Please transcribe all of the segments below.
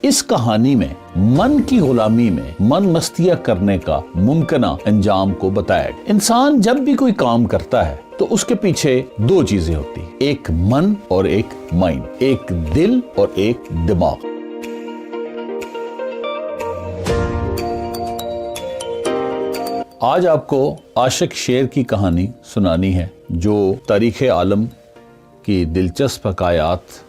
اس کہانی میں من کی غلامی میں من مستیاں کرنے کا ممکنہ انجام کو بتایا گیا۔ انسان جب بھی کوئی کام کرتا ہے تو اس کے پیچھے دو چیزیں ہوتی ہیں، ایک من اور ایک مائنڈ، ایک دل اور ایک دماغ۔ آج آپ کو عاشق شیر کی کہانی سنانی ہے جو تاریخ عالم کی دلچسپ حکایات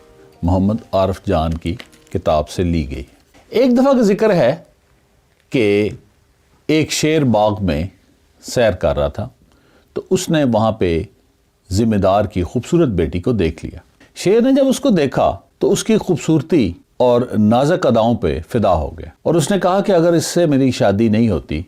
محمد عارف جان کی کتاب سے لی گئی۔ ایک دفعہ کا ذکر ہے کہ ایک شیر باغ میں سیر کر رہا تھا تو اس نے وہاں پہ ذمہ دار کی خوبصورت بیٹی کو دیکھ لیا۔ شیر نے جب اس کو دیکھا تو اس کی خوبصورتی اور نازک اداؤں پہ فدا ہو گیا اور اس نے کہا کہ اگر اس سے میری شادی نہیں ہوتی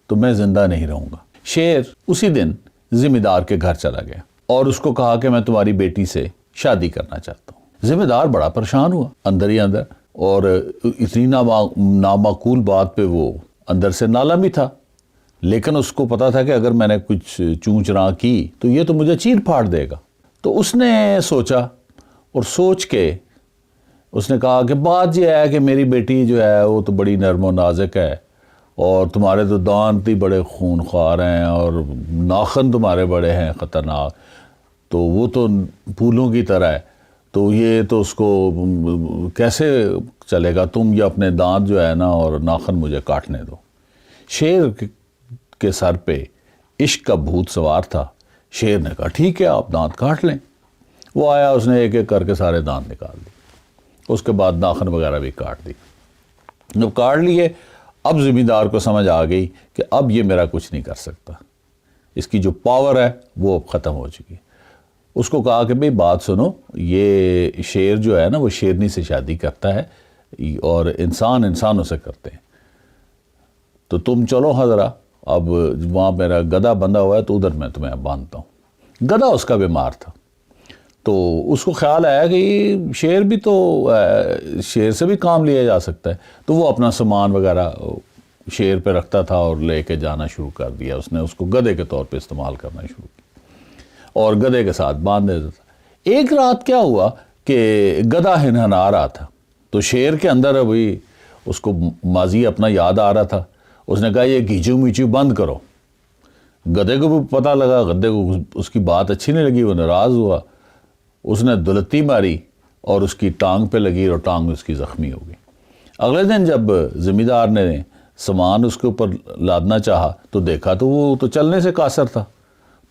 تو میں زندہ نہیں رہوں گا۔ شیر اسی دن ذمہ دار کے گھر چلا گیا اور اس کو کہا کہ میں تمہاری بیٹی سے شادی کرنا چاہتا ہوں۔ ذمہ دار بڑا پریشان ہوا اندر ہی اندر، اور اتنی نامعقول بات پہ وہ اندر سے نالا بھی تھا، لیکن اس کو پتا تھا کہ اگر میں نے کچھ چونچ راں کی تو یہ تو مجھے چیر پھاڑ دے گا۔ تو اس نے سوچا اور سوچ کے اس نے کہا کہ بات یہ ہے کہ میری بیٹی جو ہے وہ تو بڑی نرم و نازک ہے اور تمہارے تو دانت ہی بڑے خونخوار ہیں اور ناخن تمہارے بڑے ہیں خطرناک، تو وہ تو پھولوں کی طرح ہے، تو یہ تو اس کو کیسے چلے گا، تم یہ اپنے دانت جو ہے نا اور ناخن مجھے کاٹنے دو۔ شیر کے سر پہ عشق کا بھوت سوار تھا۔ شیر نے کہا ٹھیک ہے آپ دانت کاٹ لیں۔ وہ آیا، اس نے ایک ایک کر کے سارے دانت نکال دیے، اس کے بعد ناخن وغیرہ بھی کاٹ دی۔ جب کاٹ لیے اب ذمہ دار کو سمجھ آ گئی کہ اب یہ میرا کچھ نہیں کر سکتا، اس کی جو پاور ہے وہ اب ختم ہو چکی۔ اس کو کہا کہ بھئی بات سنو، یہ شیر جو ہے نا وہ شیرنی سے شادی کرتا ہے اور انسان انسانوں سے کرتے ہیں، تو تم چلو ذرا، اب وہاں میرا گدھا بندھا ہوا ہے تو ادھر میں تمہیں باندھتا ہوں۔ گدھا اس کا بیمار تھا تو اس کو خیال آیا کہ یہ شیر بھی تو شیر سے بھی کام لیا جا سکتا ہے، تو وہ اپنا سامان وغیرہ شیر پہ رکھتا تھا اور لے کے جانا شروع کر دیا۔ اس نے اس کو گدھے کے طور پہ استعمال کرنا شروع کیا اور گدھے کے ساتھ باندھ دیتا تھا۔ ایک رات کیا ہوا کہ گدھا ہنہنا رہا تھا تو شیر کے اندر ابھی اس کو ماضی اپنا یاد آ رہا تھا۔ اس نے کہا یہ گھیچو میچو بند کرو۔ گدھے کو بھی پتہ لگا، گدھے کو اس کی بات اچھی نہیں لگی، وہ ناراض ہوا، اس نے دلتی ماری اور اس کی ٹانگ پہ لگی اور ٹانگ اس کی زخمی ہو گئی۔ اگلے دن جب ذمہ دار نے سامان اس کے اوپر لادنا چاہا تو دیکھا تو وہ تو چلنے سے قاصر تھا،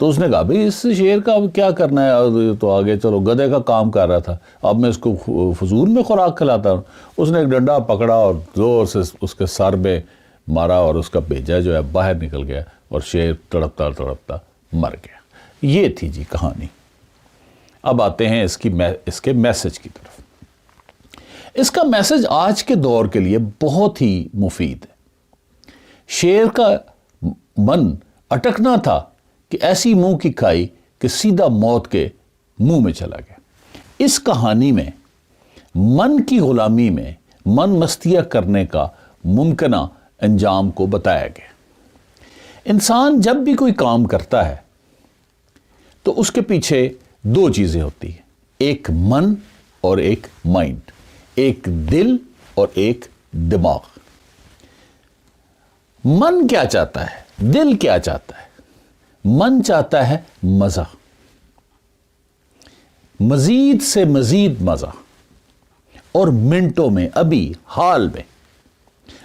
تو اس نے کہا بھئی اس شیر کا اب کیا کرنا ہے، تو آگے چلو گدھے کا کام کر رہا تھا، اب میں اس کو فضول میں خوراک کھلاتا ہوں۔ اس نے ایک ڈنڈا پکڑا اور زور سے اس کے سر میں مارا اور اس کا بیجا جو ہے باہر نکل گیا اور شیر تڑپتا تڑپتا مر گیا۔ یہ تھی جی کہانی۔ اب آتے ہیں اس کے میسج کی طرف۔ اس کا میسج آج کے دور کے لیے بہت ہی مفید ہے۔ شیر کا من اٹکنا تھا کہ ایسی منہ کی کھائی کہ سیدھا موت کے منہ میں چلا گیا۔ اس کہانی میں من کی غلامی میں من مستیاں کرنے کا ممکنہ انجام کو بتایا گیا۔ انسان جب بھی کوئی کام کرتا ہے تو اس کے پیچھے دو چیزیں ہوتی ہیں، ایک من اور ایک مائنڈ، ایک دل اور ایک دماغ۔ من کیا چاہتا ہے، دل کیا چاہتا ہے؟ من چاہتا ہے مزہ، مزید سے مزید مزہ، اور منٹوں میں، ابھی حال میں۔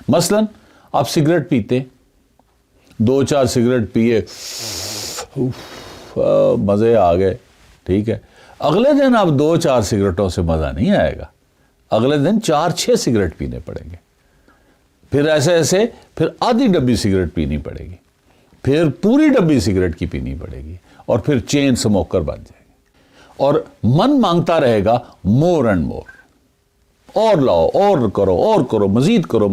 مثلا آپ سگریٹ پیتے، 2-4 سگریٹ پیے، مزے آ گئے، ٹھیک ہے۔ اگلے دن آپ 2-4 سگریٹوں سے مزہ نہیں آئے گا، اگلے دن 4-6 سگریٹ پینے پڑیں گے، پھر ایسے پھر آدھی ڈبی سگریٹ پینی پڑے گی، پھر پوری ڈبی سگریٹ کی پینی پڑے گی، اور پھر چین سموکر بن جائے گی، اور من مانگتا رہے گا مور اینڈ مور، اور لاؤ، اور کرو، مزید کرو،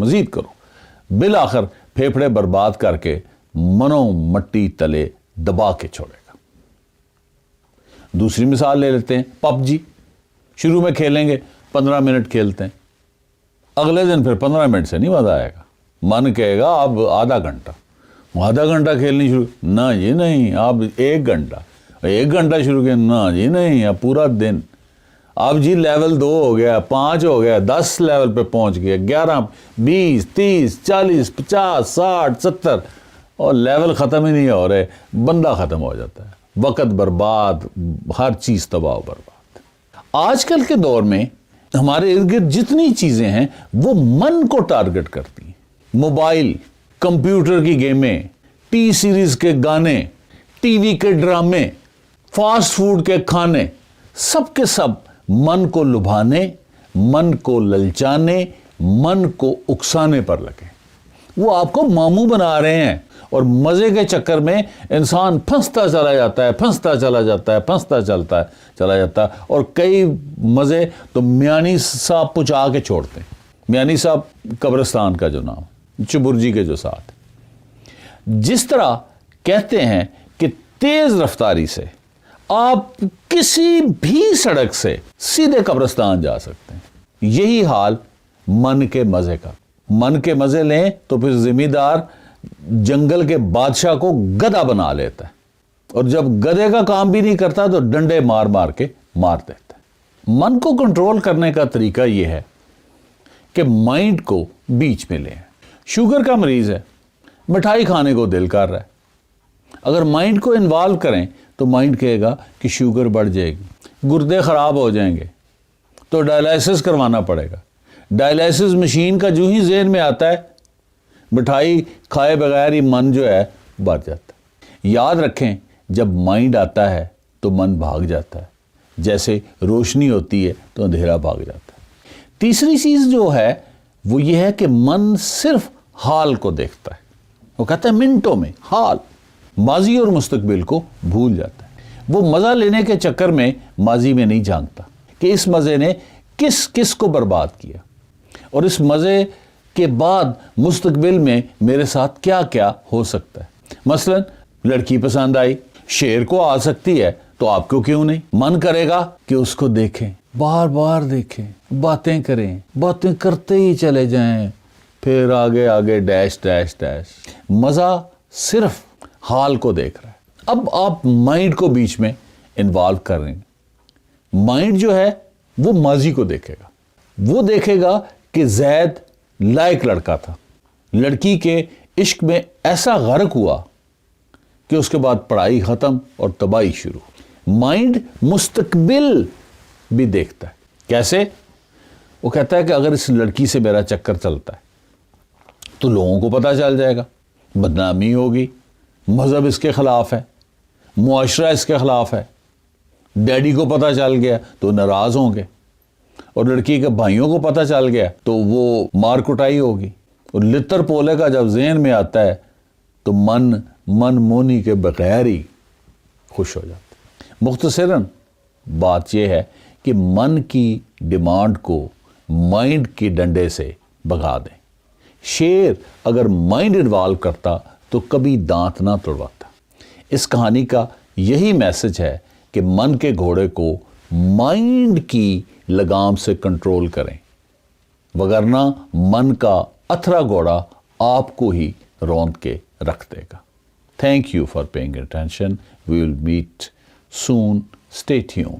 بالآخر پھیپھڑے برباد کر کے منو مٹی تلے دبا کے چھوڑے گا۔ دوسری مثال لے لیتے ہیں، پب جی۔ شروع میں کھیلیں گے، 15 منٹ کھیلتے ہیں، اگلے دن پھر 15 منٹ سے نہیں مزہ آئے گا، من کہے گا اب آدھا گھنٹہ کھیلنی شروع، نہ جی نہیں، آپ 1 گھنٹہ شروع کیا، نہ جی نہیں، اب پورا دن۔ اب جی لیول 2 ہو گیا، 5 ہو گیا، 10 لیول پہ پہنچ گیا، 11 20 30 40 50 60 70 اور لیول ختم ہی نہیں ہو رہے، بندہ ختم ہو جاتا ہے، وقت برباد، ہر چیز تباہ و برباد۔ آج کل کے دور میں ہمارے ارد گرد جتنی چیزیں ہیں وہ من کو ٹارگٹ کرتی ہیں۔ موبائل، کمپیوٹر کی گیمیں، ٹی سیریز کے گانے، ٹی وی کے ڈرامے، فاسٹ فوڈ کے کھانے، سب کے سب من کو لبھانے، من کو للچانے، من کو اکسانے پر لگے۔ وہ آپ کو ماموں بنا رہے ہیں اور مزے کے چکر میں انسان پھنستا چلا جاتا ہے، پھنستا چلا جاتا ہے، پھنستا چلا جاتا ہے، اور کئی مزے تو میانی صاحب پہنچا کے چھوڑتے ہیں۔ میانی صاحب قبرستان کا جو نام، چبرجی کے جو ساتھ، جس طرح کہتے ہیں کہ تیز رفتاری سے آپ کسی بھی سڑک سے سیدھے قبرستان جا سکتے ہیں، یہی حال من کے مزے کا۔ من کے مزے لیں تو پھر ذمہ دار جنگل کے بادشاہ کو گدھا بنا لیتا ہے، اور جب گدھے کا کام بھی نہیں کرتا تو ڈنڈے مار مار کے مار دیتا ہے۔ من کو کنٹرول کرنے کا طریقہ یہ ہے کہ مائنڈ کو بیچ میں لیں۔ شوگر کا مریض ہے، مٹھائی کھانے کو دل کر رہا ہے، اگر مائنڈ کو انوالو کریں تو مائنڈ کہے گا کہ شوگر بڑھ جائے گی، گردے خراب ہو جائیں گے، تو ڈائلائسس کروانا پڑے گا۔ ڈائلائسس مشین کا جو ہی ذہن میں آتا ہے، مٹھائی کھائے بغیر ہی من جو ہے بڑھ جاتا ہے۔ یاد رکھیں، جب مائنڈ آتا ہے تو من بھاگ جاتا ہے، جیسے روشنی ہوتی ہے تو اندھیرا بھاگ جاتا ہے۔ تیسری چیز جو ہے وہ یہ ہے کہ من صرف حال کو دیکھتا ہے، وہ کہتا ہے منٹوں میں حال، ماضی اور مستقبل کو بھول جاتا ہے۔ وہ مزہ لینے کے چکر میں ماضی میں نہیں جھانکتا کہ اس مزے نے کس کس کو برباد کیا، اور اس مزے کے بعد مستقبل میں میرے ساتھ کیا کیا ہو سکتا ہے۔ مثلا لڑکی پسند آئی، شیر کو آ سکتی ہے تو آپ کو کیوں نہیں؟ من کرے گا کہ اس کو دیکھیں، بار بار دیکھیں، باتیں کریں، باتیں کرتے ہی چلے جائیں، پھر آگے آگے ڈیش ڈیش ڈیش۔ مزہ صرف حال کو دیکھ رہا ہے۔ اب آپ مائنڈ کو بیچ میں انوالو کر رہے ہیں۔ مائنڈ جو ہے وہ ماضی کو دیکھے گا، وہ دیکھے گا کہ زید لائق لڑکا تھا، لڑکی کے عشق میں ایسا غرق ہوا کہ اس کے بعد پڑھائی ختم اور تباہی شروع۔ مائنڈ مستقبل بھی دیکھتا ہے۔ کیسے؟ وہ کہتا ہے کہ اگر اس لڑکی سے میرا چکر چلتا ہے تو لوگوں کو پتہ چل جائے گا، بدنامی ہوگی، مذہب اس کے خلاف ہے، معاشرہ اس کے خلاف ہے، ڈیڈی کو پتہ چل گیا تو ناراض ہوں گے، اور لڑکی کے بھائیوں کو پتہ چل گیا تو وہ مار کٹائی ہوگی۔ اور لتر پولے کا جب ذہن میں آتا ہے تو من مونی کے بغیر ہی خوش ہو جاتا ہے۔ مختصراً بات یہ ہے کہ من کی ڈیمانڈ کو مائنڈ کی ڈنڈے سے بھگا دیں۔ شیر اگر مائنڈ انوالو کرتا تو کبھی دانت نہ توڑواتا۔ اس کہانی کا یہی میسج ہے کہ من کے گھوڑے کو مائنڈ کی لگام سے کنٹرول کریں، وگرنہ من کا اتھرا گھوڑا آپ کو ہی روند کے رکھ دے گا۔ Thank you for paying attention. We will meet soon. Stay tune.